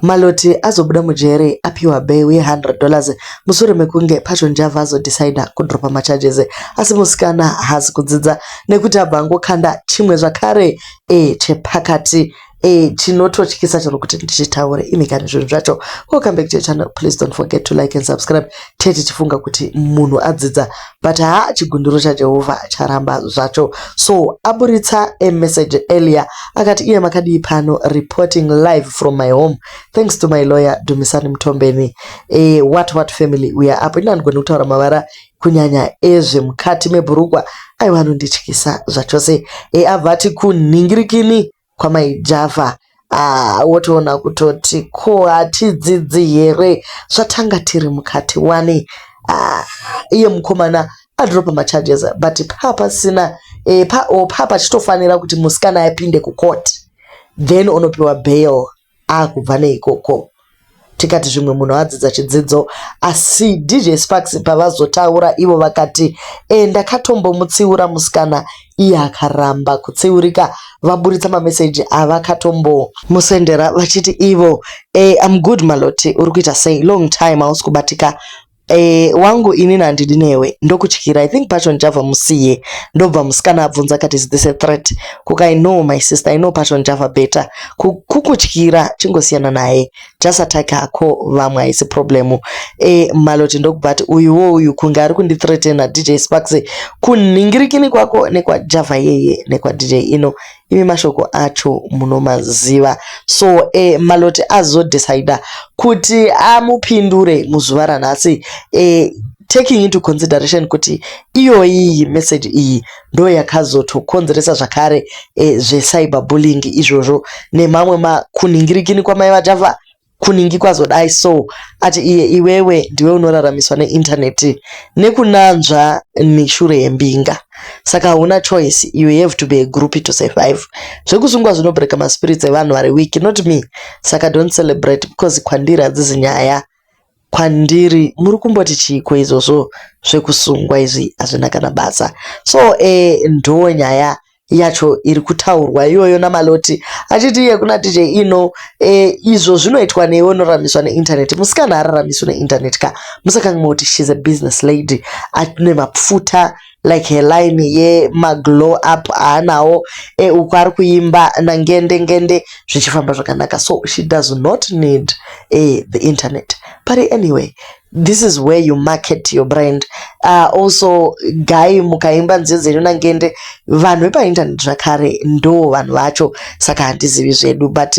Maloti azobuda mujere apiwa bail ye $100 musure mekunge Passion Java azodecide kudropa macharges asi musikana hazi kudzidza nekuti abva kanda chimwe zvakare chepakati chinototyisa chero kuti ndichitaure imikani zvinhu zvacho. Welcome back to your channel. Please don't forget to like and subscribe. Tete chifunga kuti munhu adzidza but chigunduro chaJehovah charamba zvacho. So aburitsa a message earlier akati iye makadi pano reporting live from my home thanks to my lawyer Dumisani Mtombeni. What family we are up inangoni kutaura mavara kunyanya mukati mebhurukwa aiwa anondityisa zvachose. Avati kuningirikini kwamaijavha wotoona kutoti ko hatidzidzi here zvatanga tiri mukati wani. Iye mukomana adropa macharges but papa sina papa chitofanira kuti musikana yapinde kucourt then unopiwa bail akubva neikoko. Tikati zvimwe munhu adzidza chidzidzo asi DJ Sparks pavazotaura ivo vakati ndakatombomutsiura musikana iye akaramba kutsiurika. Vaburitsa mameseji avakatombomusendera vachiti ivo I'm good Maloti uri kuita sei long time hausi kubatika wangu inini handidi newe ndokutyira. I think Passion Java musiye ndobva musikana abvunza kati is this a threat kuka I know my sister I know Passion Java better kukutyira chingosiyana naye just attack hako vamwe haisi problemu. Maloti ndokubati uyu kunge ari kundithreatena DJ Sparks kuningirikini kwako nekwa Java yeye nekwa DJ ino imi mashoko acho munomaziva. So Maloti azodecide kuti amupindure muzuva ranhasi taking into consideration kuti iyoyi message iyi ndo yakazotokonzeresa zvakare zvecyberbullying izvozvo nemamwe makuningirikini kwamai vaJava kuningi kwazodai. So ati iwewe ndiwe unoraramiswa neinternet nekunanzva neshure yembinga saka una choice you have to be a groupie to survive. Zvekusungwa zvinobreaka maspirits evanhu vari weak not me saka don't celebrate because kwandiri hadzizi nyaya. Kwandiri muri kumboti chiko izvozvo zvekusungwa izvi hazvina kana basa. So ndo nyaya yacho iri kutaurwa iyoyo naMaloti achiti iye kuna DJ ino izvo zvinoitwa newe unoraramiswa neinternet musikana araramiswa neinternet ka musakange moti she's a business lady ane mapfuta like her line ye maglow up aanawo uko ari kuimba nangende zvichifamba zvakanaka. So she does not need the internet but anyway this is where you market your brand. Also guy mukaimba nziyo dzenyu nangende vanhu vepainternet zvakare ndo vanhu vacho saka handizivi zvedu but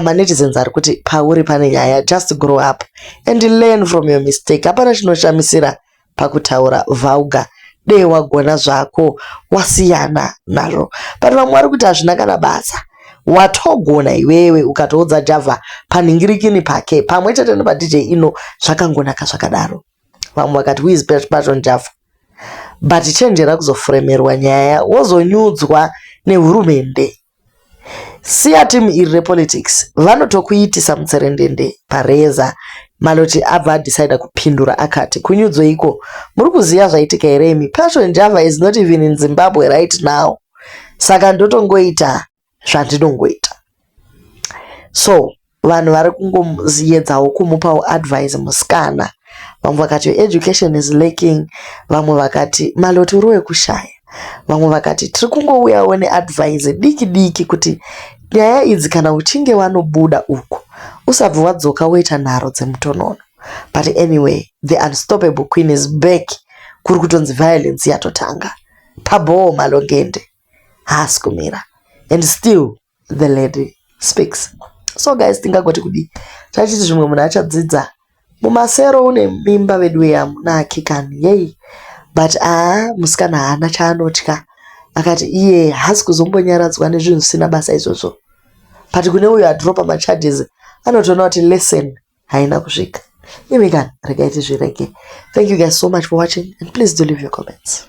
manetizens ari kuti pauri pane nyaya just grow up and learn from your mistake. Hapana chinoshamisira pakutaura vauga dei wagona zvako wasiyana nazvo but vamwe vari kuti hazvina kana basa watogona iwewe ukatoudza Java paningirikini pake pamwe chete nepa DJ ino zvakangonaka zvakadaro. Vamwe vakati who is Passion Java but chenjera kuzofremerwa nyaya wozonyudzwa nehurumende. Siya timu iri repolitics vanotokuitisa mutserendende pareza. Maloti abva decide kupindura akati kunyudzwa iko muri kuziva zvaitika here imi Passion Java is not even in Zimbabwe right now saka ndotongoita zvandinongoita. So vanhu vari kungoziedzawo kumupawo advice musikana. Vamwe vakati your education is lacking, vamwe vakati Maloti uri wekushaya, vamwe vakati tiri kungouyawo neadvice diki kuti nyaya idzi kana uchinge wanobuda uko usabva wadzoka woita nharo dzemutonono. But anyway the unstoppable queen is back. Kuri kutonzi violence yatotanga paboo malongende haasi kumira and still the lady speaks. So guys tingagoti kudi tachiti zvimwe munhu achadzidza mumasero une mimba vedu yamuna akikani yei but musikana haana chaanotya akati iye haasi kuzombonyaradzwa nezvinhu zvisina basa izvozvo but kune uyo adropa macharges anotoona kuti lesson haina kusvika. Imikani regai tizvirege. Thank you guys so much for watching and please do leave your comments.